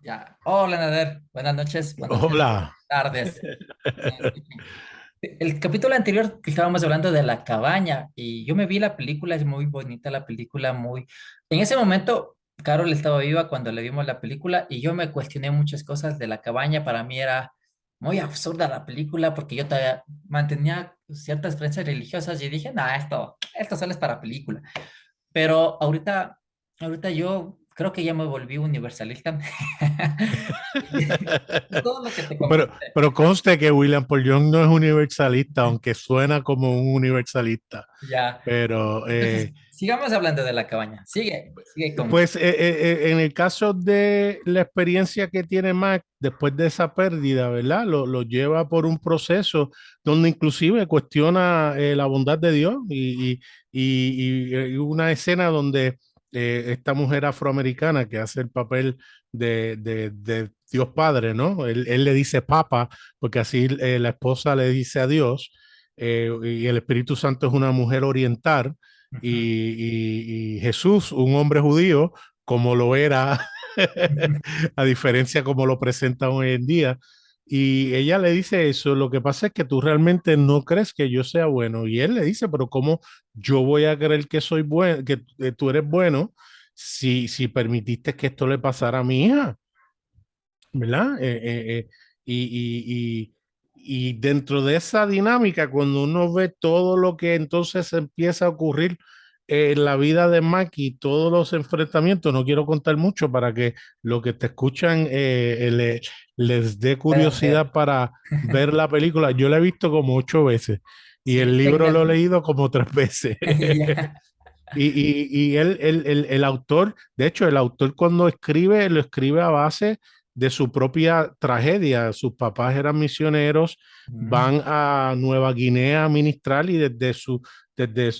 Ya. Hola, Nader. Buenas noches, buenas noches, buenas Hola. tardes. El capítulo anterior que estábamos hablando de la cabaña y yo me vi la película, es muy bonita la película, muy... En ese momento, Carol estaba viva cuando le vimos la película y yo me cuestioné muchas cosas de la cabaña. Para mí era muy absurda la película porque yo todavía mantenía ciertas creencias religiosas y dije, no, esto solo es para película. Pero ahorita yo creo que ya me volví universalista. Todo lo que te comenté. Pero conste que William Paul Young no es universalista, aunque suena como un universalista. Ya. Pero, Entonces, sigamos hablando de la cabaña. Sigue con... pues, en el caso de la experiencia que tiene Mac después de esa pérdida, ¿verdad? Lo lleva por un proceso donde inclusive cuestiona la bondad de Dios y una escena donde esta mujer afroamericana que hace el papel de Dios Padre, ¿no? Él le dice Papa, porque así la esposa le dice a Dios, y el Espíritu Santo es una mujer oriental Ujú. y Jesús, un hombre judío, como lo era, a diferencia como lo presentan hoy en día. Y ella le dice eso, lo que pasa es que tú realmente no crees que yo sea bueno. Y él le dice, pero ¿cómo yo voy a creer que soy bueno, que tú eres bueno si permitiste que esto le pasara a mi hija? ¿Verdad? Y, y, y dentro de esa dinámica, cuando uno ve todo lo que entonces empieza a ocurrir en la vida de Maki, todos los enfrentamientos, no quiero contar mucho para que lo que te escuchan les dé Pueden curiosidad ver. para ver la película. Yo la he visto como 8 veces y Sí, el está en libro lo he Netflix. leído como 3 veces. Ya. Y el autor, de hecho, el autor cuando escribe, lo escribe a base de su propia tragedia. Sus papás eran misioneros, Mm, van a Nueva Guinea a ministrar y desde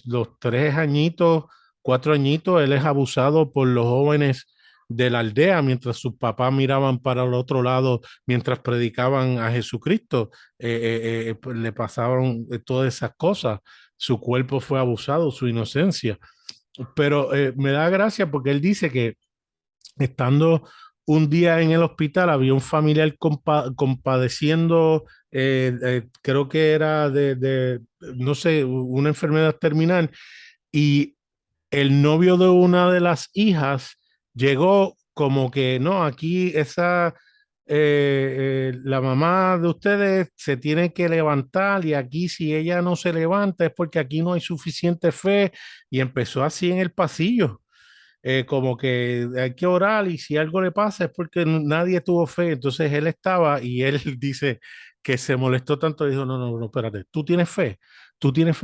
los 3 añitos, 4 añitos, él es abusado por los jóvenes de la aldea mientras sus papás miraban para el otro lado mientras predicaban a Jesucristo. Pues le pasaron todas esas cosas. Su cuerpo fue abusado, su inocencia. Pero me da gracia porque él dice que estando un día en el hospital había un familiar compadeciendo, creo que era no sé, una enfermedad terminal, y el novio de una de las hijas llegó como que, no, aquí la mamá de ustedes se tiene que levantar y aquí si ella no se levanta es porque aquí no hay suficiente fe y empezó así en el pasillo, como que hay que orar y si algo le pasa es porque nadie tuvo fe. Entonces él estaba y él dice que se molestó tanto, dijo, no, no, no, espérate, tú tienes fe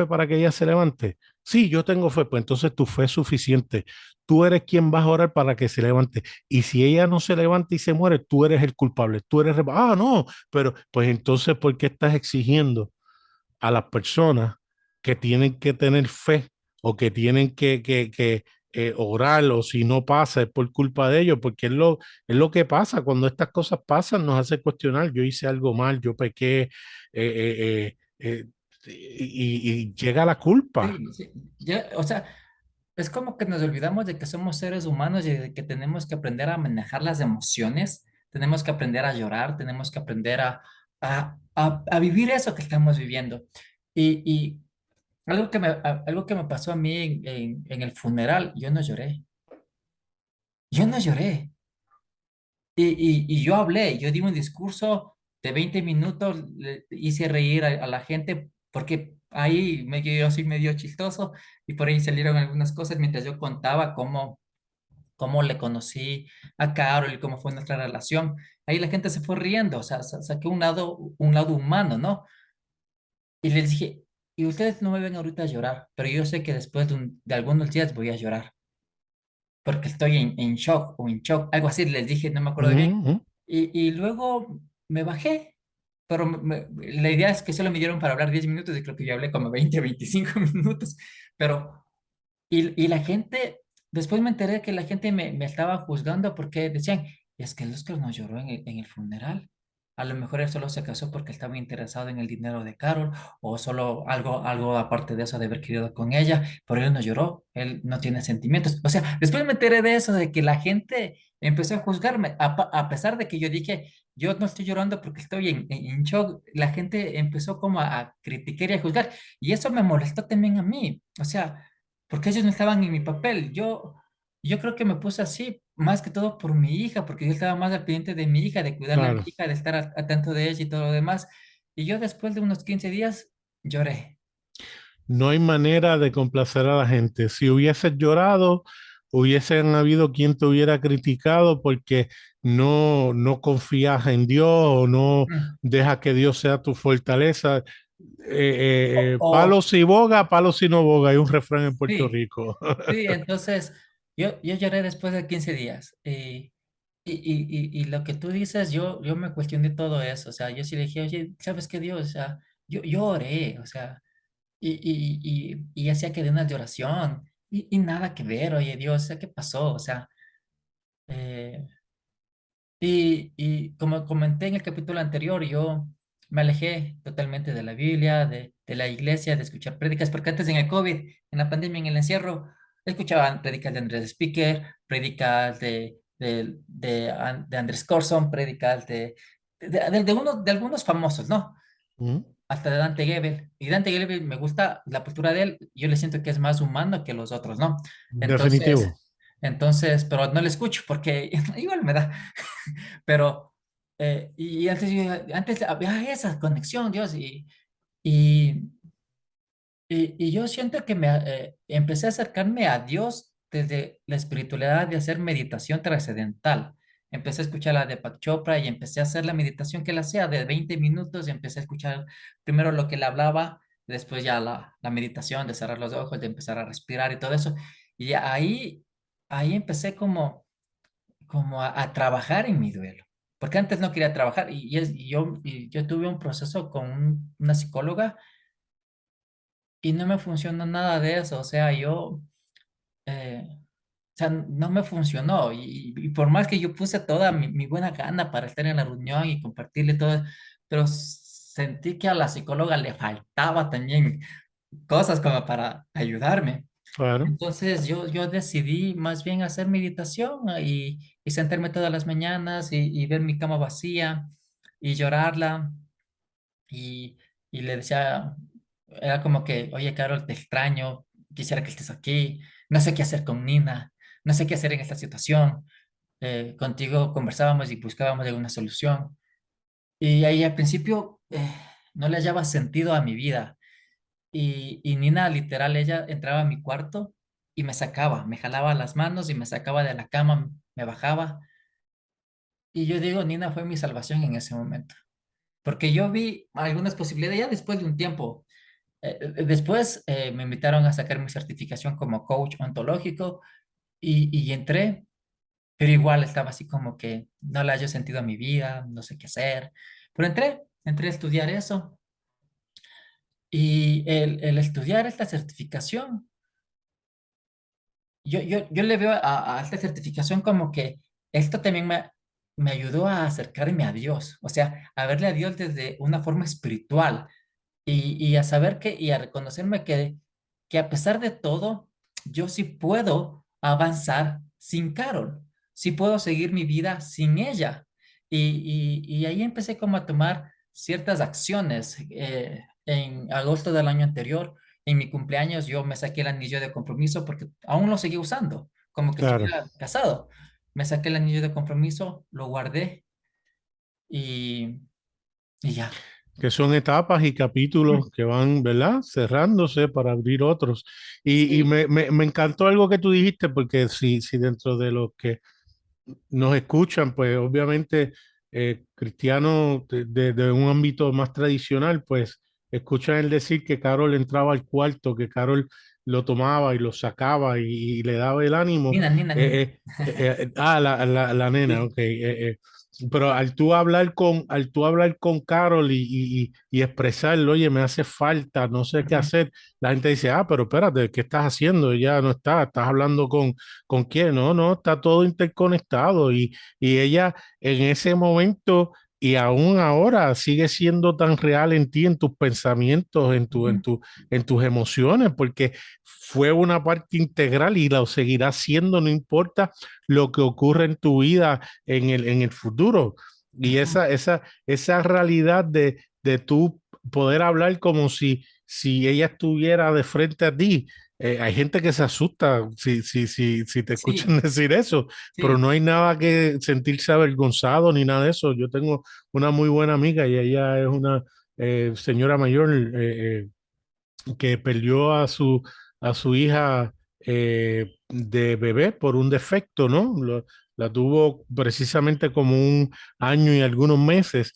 para que ella se levante. Sí, yo tengo fe, pues entonces tu fe es suficiente. Tú eres quien vas a orar para que se levante. Y si ella no se levanta y se muere, tú eres el culpable. No, pero pues entonces, ¿por qué estás exigiendo a las personas que tienen que tener fe o que tienen que orar o si no pasa es por culpa de ellos? Porque es lo que pasa cuando estas cosas pasan, nos hace cuestionar, yo hice algo mal, yo pequé, y llega la culpa. sí, sí. Ya, o sea, es como que nos olvidamos de que somos seres humanos y de que tenemos que aprender a manejar las emociones, tenemos que aprender a llorar, tenemos que aprender a vivir eso que estamos viviendo. Y algo que me pasó a mí en el funeral, yo no lloré. Y yo hablé, yo di un discurso de 20 minutos, le hice reír a la gente porque ahí yo soy medio chistoso y por ahí salieron algunas cosas mientras yo contaba cómo le conocí a Carol y cómo fue nuestra relación. Ahí la gente se fue riendo, o sea, saqué un lado humano, ¿no? Y les dije, y ustedes no me ven ahorita a llorar, pero yo sé que después de algunos días voy a llorar porque estoy en shock o en shock, algo así les dije, no me acuerdo bien. Ujú. Y luego me bajé, pero la idea es que solo me dieron para hablar 10 minutos y creo que yo hablé como 20 25 minutos, pero, y la gente, después me enteré que la gente me estaba juzgando porque decían, es que el Oscar no lloró en el funeral. a lo mejor él solo se casó porque estaba interesado en el dinero de Carol o solo algo aparte de eso de haber querido con ella, pero él no lloró, él no tiene sentimientos. O sea, después me enteré de eso, de que la gente empezó a juzgarme, a pesar de que yo dije, yo no estoy llorando porque estoy en shock, la gente empezó como a criticar y a juzgar, y eso me molestó también a mí, o sea, porque ellos no estaban en mi papel, yo creo que me puse así, más que todo por mi hija, porque yo estaba más al pendiente de mi hija, de cuidarla a mi claro. hija, de estar al tanto de ella y todo lo demás. Y yo después de unos 15 días lloré. No hay manera de complacer a la gente. Si hubieses llorado, hubiesen habido quien te hubiera criticado porque no confías en Dios o no Mm. dejas que Dios sea tu fortaleza. O Palo si boga, palo si no boga. Hay un refrán en Puerto sí, Rico. sí, entonces yo lloré después de 15 días. Y lo que tú dices, yo me cuestioné todo eso. O sea, yo sí le dije, oye, ¿sabes qué, Dios? O sea, yo oré, o sea, y hacía cadenas de oración. Y nada que ver, oye, Dios, o sea, ¿qué pasó? O sea, eh, y como comenté en el capítulo anterior, yo me alejé totalmente de la Biblia, de la iglesia, de escuchar prédicas, porque antes en el COVID, en la pandemia, en el encierro, escuchaban prédicas de Andrés Speaker, prédicas de Andrés Corson, prédicas de algunos famosos, ¿no? Mm, Hasta de Dante Gebel. Y Dante Gebel me gusta la postura de él, yo le siento que es más humano que los otros, ¿no? Entonces, definitivo. pero no le escucho porque igual me da. Pero, y antes había esa conexión, Dios, y, y yo siento que empecé a acercarme a Dios desde la espiritualidad de hacer meditación trascendental. Empecé a escuchar la de Pat Chopra y empecé a hacer la meditación que él hacía de 20 minutos y empecé a escuchar primero lo que él hablaba, después ya la meditación de cerrar los ojos, de empezar a respirar y todo eso. Y ahí empecé como a trabajar en mi duelo, porque antes no quería trabajar y yo tuve un proceso con una psicóloga y no me funcionó nada de eso, o sea, o sea, no me funcionó y por más que yo puse toda mi buena gana para estar en la reunión y compartirle todo, pero sentí que a la psicóloga le faltaba también cosas como para ayudarme. Claro. Entonces yo decidí más bien hacer meditación y sentarme todas las mañanas y ver mi cama vacía y llorarla y, y le decía, era como que, oye, Carol, te extraño, quisiera que estés aquí, no sé qué hacer con Nina, no sé qué hacer en esta situación. Contigo conversábamos y buscábamos alguna solución. Y ahí al principio no le hallaba sentido a mi vida. Y Nina, literal, ella entraba a mi cuarto y me sacaba, me jalaba las manos y me sacaba de la cama, me bajaba. Y yo digo, Nina fue mi salvación en ese momento, porque yo vi algunas posibilidades ya después de un tiempo. Después me invitaron a sacar mi certificación como coach ontológico y entré, pero igual estaba así como que no le hallo sentido a mi vida, no sé qué hacer. Pero entré a estudiar eso y el estudiar esta certificación. Yo le veo a esta certificación como que esto también me ayudó a acercarme a Dios, o sea, a verle a Dios desde una forma espiritual y a saber y a reconocerme que a pesar de todo, yo sí puedo avanzar sin Carol, sí puedo seguir mi vida sin ella. Y ahí empecé como a tomar ciertas acciones. En agosto del año anterior, en mi cumpleaños, yo me saqué el anillo de compromiso porque aún lo seguía usando, como que Claro. estuviera casado. Me saqué el anillo de compromiso, lo guardé y, y ya. Que son etapas y capítulos que van, ¿verdad? Cerrándose para abrir otros. Y Sí, me encantó algo que tú dijiste, porque si dentro de los que nos escuchan, pues obviamente cristianos de un ámbito más tradicional, pues escuchan el decir que Carol entraba al cuarto, que Carol lo tomaba y lo sacaba y le daba el ánimo. Nina. La nena, Sí. ok. Pero al tú hablar con Carol y expresarlo, oye, me hace falta, no sé qué Ujú. hacer, la gente dice, ah, pero espérate, ¿qué estás haciendo? Ella no está, estás hablando con quién, no, no, está todo interconectado y ella en ese momento y aún ahora sigue siendo tan real en ti, en tus pensamientos, Ujú, en tus emociones, porque fue una parte integral y lo seguirá siendo, no importa lo que ocurra en tu vida en el futuro. Y ujú. esa realidad de tú poder hablar como si ella estuviera de frente a ti. Hay gente que se asusta si te Sí, escuchan decir eso, pero sí. no hay nada que sentirse avergonzado ni nada de eso. Yo tengo una muy buena amiga y ella es una señora mayor que perdió a su hija de bebé por un defecto, ¿no? La tuvo precisamente como un año y algunos meses.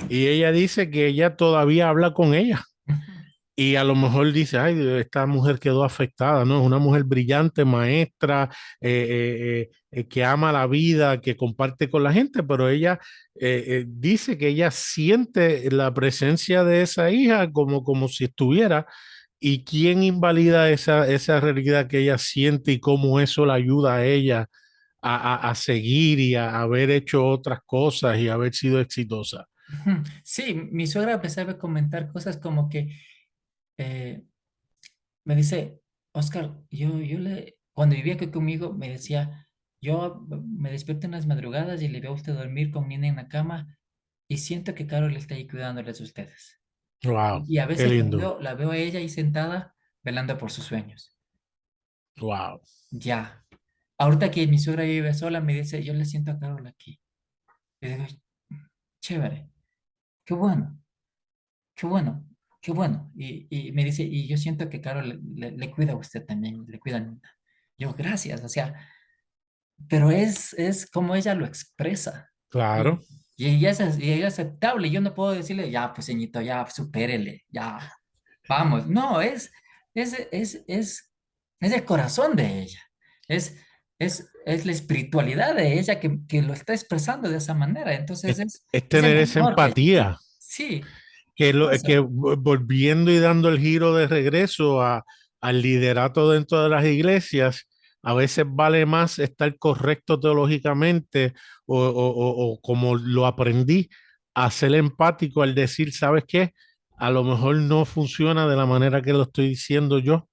Y ella dice que ella todavía habla con ella. Ujú, Y a lo mejor dice, ay, esta mujer quedó afectada, ¿no? Es una mujer brillante, maestra, que ama la vida, que comparte con la gente, pero ella dice que ella siente la presencia de esa hija como si estuviera. ¿Y quién invalida esa realidad que ella siente y cómo eso la ayuda a ella a seguir y a haber hecho otras cosas y haber sido exitosa? ujú. Sí, mi suegra empezaba a comentar cosas como que eh, me dice, Oscar, cuando vivía aquí conmigo, me decía, yo me despierto en las madrugadas y le veo a usted dormir con Nina en la cama y siento que Carol está ahí cuidándoles a ustedes. Wow, Y a qué veces lindo. la veo a ella ahí sentada velando por sus sueños. Wow, Ya. Ahorita que mi suegra vive sola, me dice, yo le siento a Carol aquí. Y digo, chévere, qué bueno, qué bueno, qué bueno. Y me dice, y yo siento que Carol le cuida a usted también, le cuida a Nina. Yo, gracias, o sea, pero es como ella lo expresa. claro. Y, y ella es aceptable. Yo no puedo decirle, ya, pues, señorito, ya, supérele, ya, vamos. No, es, es, es, es el corazón de ella. Es, es la espiritualidad de ella que lo está expresando de esa manera. Entonces Es es el tener esa amor que ella tiene. empatía, Sí, que eso. volviendo y dando el giro de regreso al liderato dentro de las iglesias, a veces vale más estar correcto teológicamente o como lo aprendí, a ser empático al decir, ¿sabes qué? A lo mejor no funciona de la manera que lo estoy diciendo yo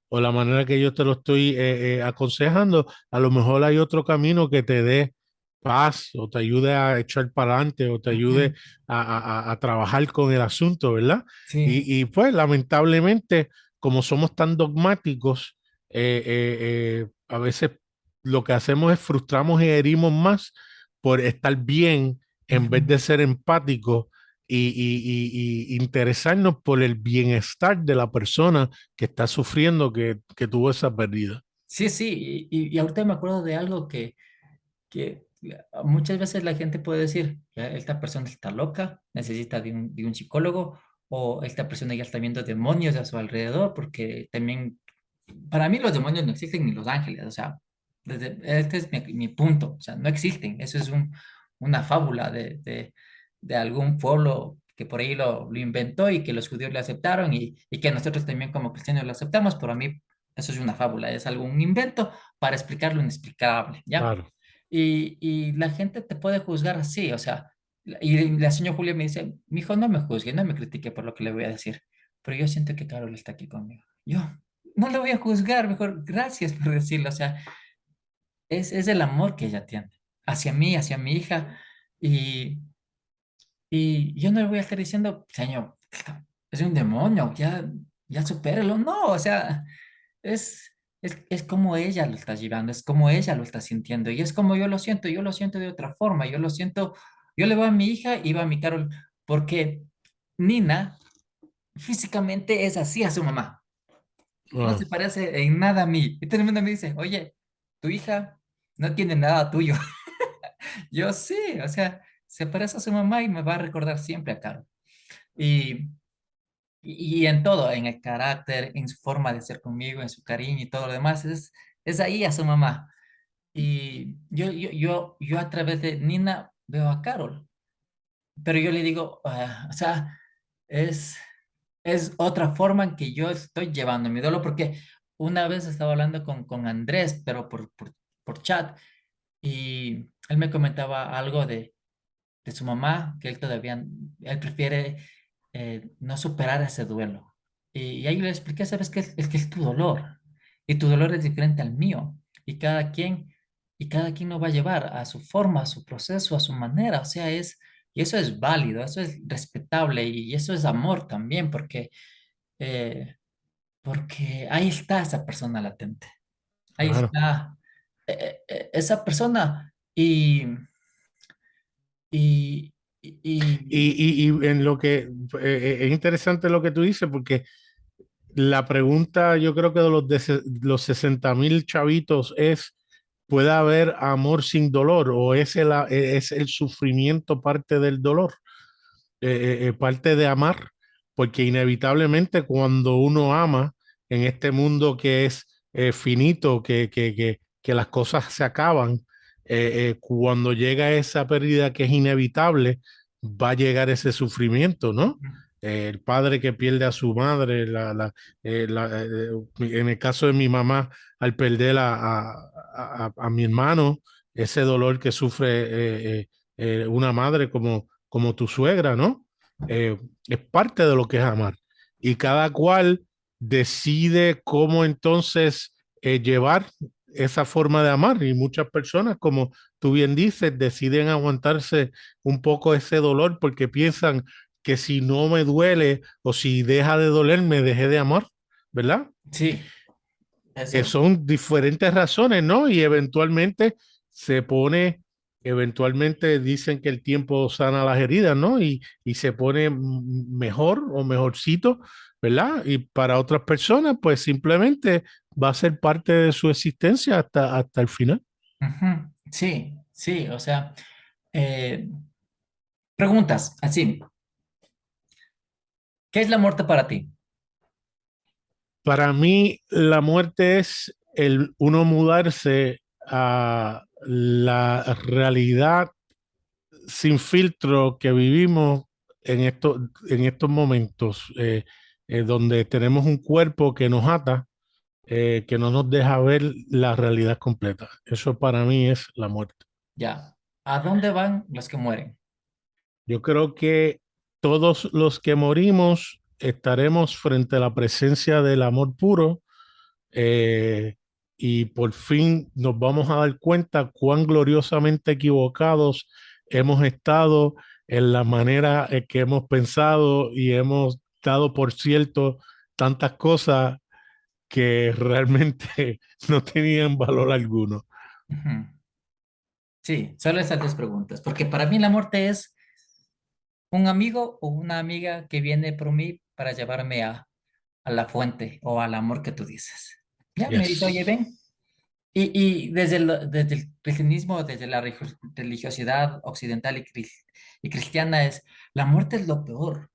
o la manera que yo te lo estoy aconsejando, a lo mejor hay otro camino que te dé paz o te ayude a echar para adelante o te ayude Ujú. a trabajar con el asunto, ¿verdad? Sí. Pues lamentablemente, como somos tan dogmáticos, a veces lo que hacemos es frustramos y herimos más por estar bien en vez Ujú. de ser empáticos y interesarnos por el bienestar de la persona que está sufriendo, que tuvo esa pérdida. Sí, sí. Y ahorita me acuerdo de algo que muchas veces la gente puede decir, "Ya, esta persona está loca, necesita de un psicólogo, o esta persona ya está viendo demonios a su alrededor, porque también, para mí los demonios no existen ni los ángeles, o sea, este es mi punto, o sea, no existen, eso es una fábula de algún pueblo que por ahí lo inventó y que los judíos le aceptaron y que nosotros también como cristianos lo aceptamos, pero a mí eso es una fábula, es algún invento para explicar lo inexplicable, ¿ya? Claro, Y la gente te puede juzgar así, o sea, y la señora Julia me dice, mi hijo, no me juzgue, no me critique por lo que le voy a decir, pero yo siento que Carol está aquí conmigo. Yo no le voy a juzgar, mejor gracias por decirlo, o sea, es el amor que ella tiene hacia mí, hacia mi hija, y, y yo no le voy a estar diciendo, señor, es un demonio, ya supérelo, no, o sea, es como ella lo está llevando, es como ella lo está sintiendo, y es como yo lo siento de otra forma, yo lo siento, yo le veo a mi hija y veo a mi Carol, porque Nina físicamente es así a su mamá, no wow, se parece en nada a mí, y todo el mundo me dice, oye, tu hija no tiene nada tuyo, yo sí, o sea, se parece a su mamá y me va a recordar siempre a Carol, y... Y en todo, en el carácter, en su forma de ser conmigo, en su cariño y todo lo demás, es ahí a su mamá. Y yo a través de Nina veo a Carol, pero yo le digo, o sea, es, es otra forma en que yo estoy llevando mi dolor, porque una vez estaba hablando con Andrés, pero por chat, y él me comentaba algo de su mamá, que él todavía, él prefiere no superar ese duelo. Y ahí le expliqué, ¿sabes qué? Es que es tu dolor. Y tu dolor es diferente al mío. Y cada quien, y cada quien lo va a llevar a su forma, a su proceso, a su manera. O sea, y eso es válido, eso es respetable y eso es amor también, eh, porque ahí está esa persona latente. Ahí Claro. está esa persona. Y, y, Y en lo que es interesante lo que tú dices, porque la pregunta, yo creo que de los 60.000 chavitos es, ¿puede haber amor sin dolor o es el sufrimiento parte del dolor? Parte de amar, porque inevitablemente cuando uno ama en este mundo que es finito, que las cosas se acaban, cuando llega esa pérdida que es inevitable, va a llegar ese sufrimiento, ¿no? El padre que pierde a su madre, en el caso de mi mamá, al perder a mi hermano, ese dolor que sufre una madre como tu suegra, ¿no? Es parte de lo que es amar. Y cada cual decide cómo entonces llevar esa forma de amar. Y muchas personas, como tú bien dices, deciden aguantarse un poco ese dolor porque piensan que si no me duele o si deja de doler, me dejé de amar, ¿verdad? sí, eso. Son diferentes razones, ¿no? Y eventualmente se pone, eventualmente dicen que el tiempo sana las heridas, ¿no? Y se pone mejor o mejorcito, ¿verdad? Y para otras personas, pues simplemente va a ser parte de su existencia hasta el final. Ujú. Sí, sí, o sea, eh, preguntas, así, ¿qué es la muerte para ti? Para mí, la muerte es el uno mudarse a la realidad sin filtro que vivimos en estos momentos, donde tenemos un cuerpo que nos ata, que no nos deja ver la realidad completa. Eso para mí es la muerte. Ya, ¿a dónde van los que mueren? Yo creo que todos los que morimos estaremos frente a la presencia del amor puro, eh, y por fin nos vamos a dar cuenta cuán gloriosamente equivocados hemos estado en la manera en que hemos pensado y hemos dado por cierto tantas cosas que realmente no tenían valor alguno. Ujú. Sí, solo esas dos preguntas, porque para mí la muerte es un amigo o una amiga que viene por mí para llevarme a la fuente o al amor que tú dices. Ya, me dice, oye, Yes. ven. Y desde el cristianismo, desde la religiosidad occidental y cristiana es, la muerte es lo peor.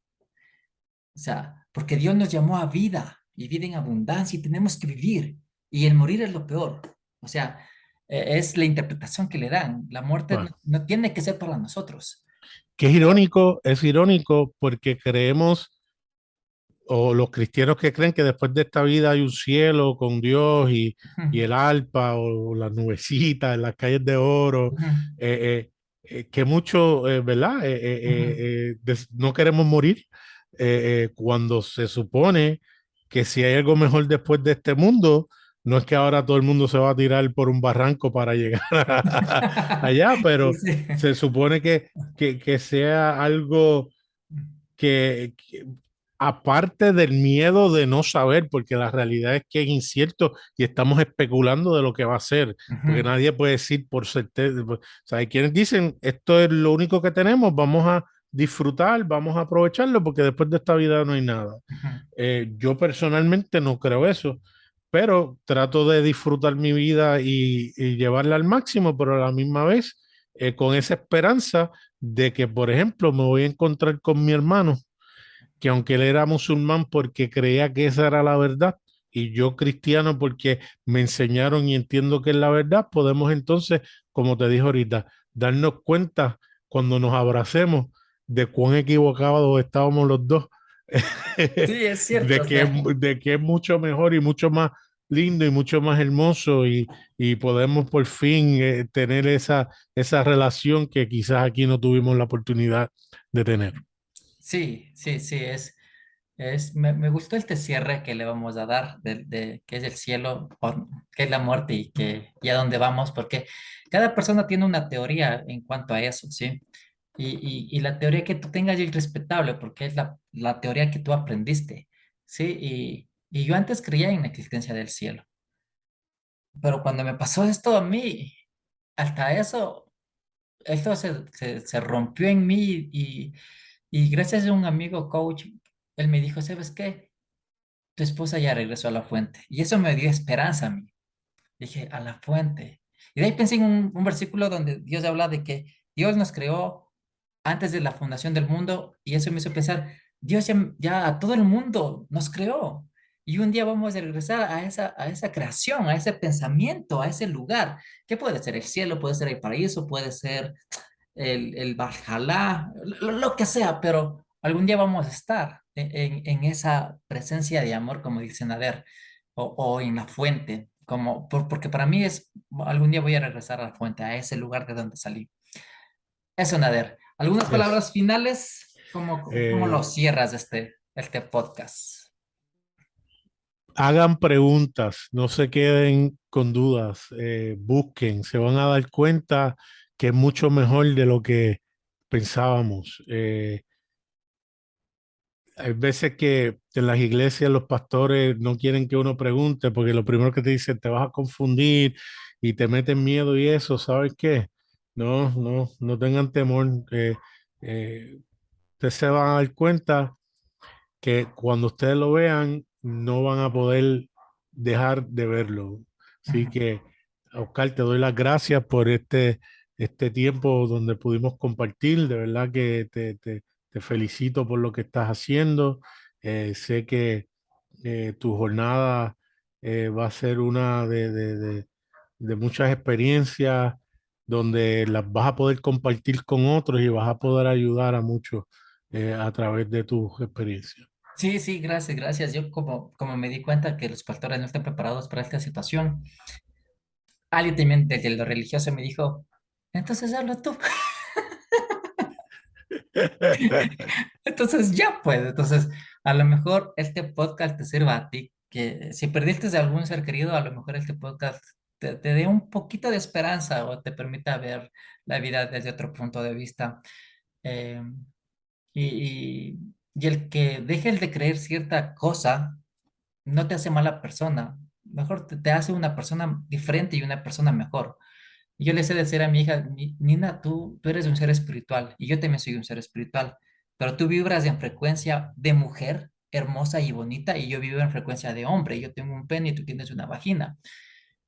O sea, porque Dios nos llamó a vida y vida en abundancia y tenemos que vivir. Y el morir es lo peor. O sea, es la interpretación que le dan. La muerte Bueno, no tiene que ser para nosotros. que es irónico porque creemos o los cristianos que creen que después de esta vida hay un cielo con Dios y el alpa o las nubecitas en las calles de oro, Ujú, que mucho, ¿verdad? ujú, No queremos morir cuando se supone que si hay algo mejor después de este mundo, no es que ahora todo el mundo se va a tirar por un barranco para llegar allá, sí, pero sí. se supone que sea algo que aparte del miedo de no saber, porque la realidad es que es incierto y estamos especulando de lo que va a ser, porque Ujú, nadie puede decir por certeza. O sea, hay quienes dicen, esto es lo único que tenemos, vamos a disfrutar, vamos a aprovecharlo, porque después de esta vida no hay nada. ujú, Yo personalmente no creo eso, pero trato de disfrutar mi vida y llevarla al máximo, pero a la misma vez con esa esperanza de que, por ejemplo, me voy a encontrar con mi hermano que aunque él era musulmán porque creía que esa era la verdad y yo cristiano porque me enseñaron y entiendo que es la verdad, podemos entonces, como te dije ahorita, darnos cuenta cuando nos abracemos de cuán equivocados estábamos los dos, sí, es cierto. O sea, de que es mucho mejor y mucho más. lindo y mucho más hermoso y podemos por fin tener esa relación que quizás aquí no tuvimos la oportunidad de tener. Sí, sí, sí, me gustó este cierre que le vamos a dar de qué es el cielo, qué es la muerte y a dónde vamos, porque cada persona tiene una teoría en cuanto a eso, ¿sí? Y la teoría que tú tengas es respetable, porque es la teoría que tú aprendiste, ¿sí? Y yo antes creía en la existencia del cielo, pero cuando me pasó esto a mí, hasta eso, esto se rompió en mí y gracias a un amigo coach, él me dijo, ¿sabes qué? Tu esposa ya regresó a la fuente. Y eso me dio esperanza a mí. Dije, a la fuente. Y de ahí pensé en un versículo donde Dios habla de que Dios nos creó antes de la fundación del mundo y eso me hizo pensar, Dios ya a todo el mundo nos creó. Y un día vamos a regresar a esa creación, a ese pensamiento, a ese lugar. ¿Qué puede ser el cielo? Puede ser el paraíso, puede ser el Valhalla, lo que sea, pero algún día vamos a estar en esa presencia de amor, como dice Nader, o en la fuente, porque para mí algún día voy a regresar a la fuente, a ese lugar de donde salí. Eso, Nader. ¿Algunas Es, palabras finales? ¿Cómo lo eh, cierras este podcast? Hagan preguntas, no se queden con dudas, busquen, se van a dar cuenta que es mucho mejor de lo que pensábamos. Hay veces que en las iglesias los pastores no quieren que uno pregunte porque lo primero que te dicen te vas a confundir y te meten miedo y eso, ¿sabes qué? No tengan temor. Eh, Ustedes se van a dar cuenta que cuando ustedes lo vean, no van a poder dejar de verlo. Así Ujú. que, Oscar, te doy las gracias por este tiempo donde pudimos compartir. De verdad que te felicito por lo que estás haciendo. Sé que tu jornada va a ser una de muchas experiencias donde las vas a poder compartir con otros y vas a poder ayudar a muchos a través de tus experiencias. Sí, sí, gracias, gracias. Yo como me di cuenta que los pastores no están preparados para esta situación, alguien también desde lo religioso me dijo, entonces habla tú. Entonces ya pues, entonces a lo mejor este podcast te sirva a ti, que si perdiste de algún ser querido, a lo mejor este podcast te dé un poquito de esperanza o te permita ver la vida desde otro punto de vista. Eh, y el que dejes de creer cierta cosa no te hace mala persona, mejor te hace una persona diferente y una persona mejor. Y yo le sé decir a mi hija, Nina, tú eres un ser espiritual y yo también soy un ser espiritual, pero tú vibras en frecuencia de mujer hermosa y bonita y yo vivo en frecuencia de hombre. Yo tengo un pene y tú tienes una vagina.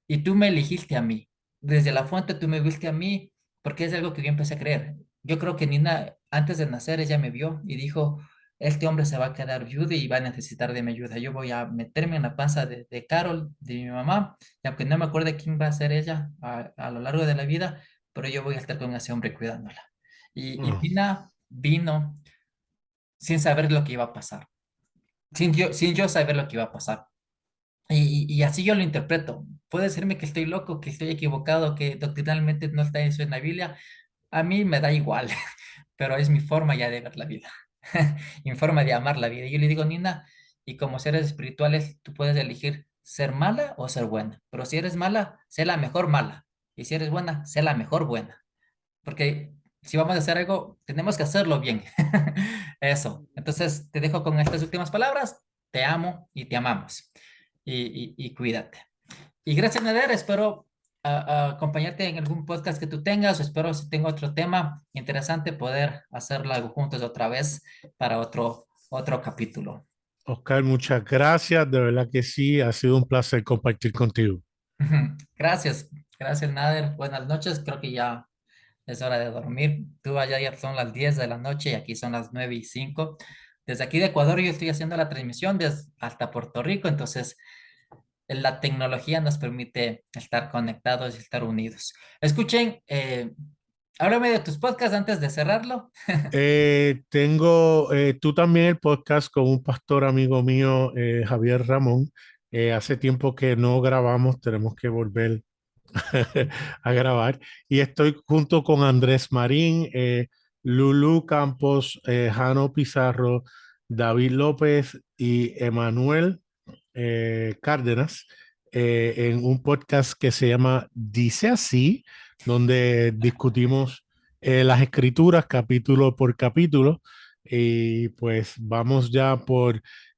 Y tú me elegiste a mí. Desde la fuente tú me viste a mí porque es algo que yo empecé a creer. Yo creo que Nina, antes de nacer, ella me vio y dijo, este hombre se va a quedar viudo y va a necesitar de mi ayuda. Yo voy a meterme en la panza de Carol, de mi mamá, y aunque no me acuerde quién va a ser ella a lo largo de la vida, pero yo voy a estar con ese hombre cuidándola. Y Oh, Nina vino sin saber lo que iba a pasar, sin yo saber lo que iba a pasar. Y así yo lo interpreto. Puede serme que estoy loco, que estoy equivocado, que doctrinalmente no está eso en la Biblia. A mí me da igual, pero es mi forma ya de ver la vida, mi forma de amar la vida. Y yo le digo, Nina, y como seres espirituales, tú puedes elegir ser mala o ser buena. Pero si eres mala, sé la mejor mala. Y si eres buena, sé la mejor buena. Porque si vamos a hacer algo, tenemos que hacerlo bien. Eso. Entonces, te dejo con estas últimas palabras. Te amo y te amamos. Y cuídate. Y gracias, Nader. Espero acompañarte en algún podcast que tú tengas. Espero si tengo otro tema interesante poder hacerlo algo juntos otra vez para otro capítulo. Oscar, muchas gracias. De verdad que sí, ha sido un placer compartir contigo. Gracias. Gracias, Nader. Buenas noches. Creo que ya es hora de dormir. Tú allá ya son las 10 de la noche y aquí son las 9:05. Desde aquí de Ecuador yo estoy haciendo la transmisión hasta Puerto Rico, entonces la tecnología nos permite estar conectados y estar unidos. Escuchen, háblame de tus podcasts antes de cerrarlo. Tengo tú también el podcast con un pastor amigo mío, Javier Ramón. Hace tiempo que no grabamos, tenemos que volver a grabar. Y estoy junto con Andrés Marín, Lulu Campos, Jano Pizarro, David López y Emanuel Cárdenas en un podcast que se llama Dice Así, donde discutimos las escrituras capítulo por capítulo. Y pues vamos ya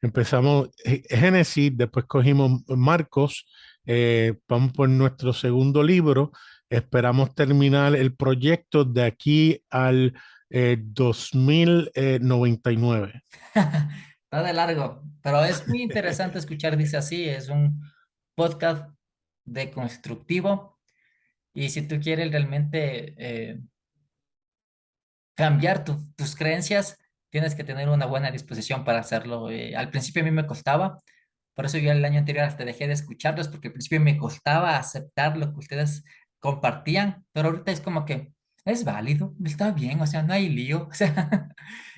empezamos Génesis, después cogimos Marcos, vamos por nuestro segundo libro. Esperamos terminar el proyecto de aquí al 2099. Está de largo, pero es muy interesante escuchar, dice así, es un podcast deconstructivo y si tú quieres realmente cambiar tus creencias, tienes que tener una buena disposición para hacerlo. Al principio a mí me costaba, por eso yo el año anterior hasta dejé de escucharlos, porque al principio me costaba aceptar lo que ustedes compartían, pero ahorita es como que es válido, está bien, o sea, no hay lío, o sea,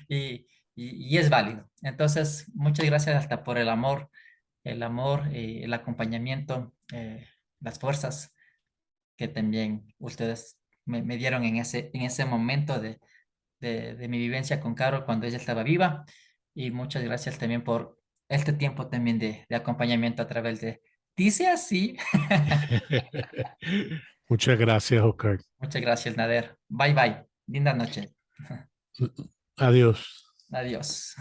y, y es válido. Entonces, muchas gracias hasta por el amor, el acompañamiento, las fuerzas que también ustedes me dieron en ese momento de mi vivencia con Carol cuando ella estaba viva. Y muchas gracias también por este tiempo también de acompañamiento a través de Dice así. Muchas gracias, Oscar. Muchas gracias, Nader. Bye bye. Linda noche. Adiós. Adiós.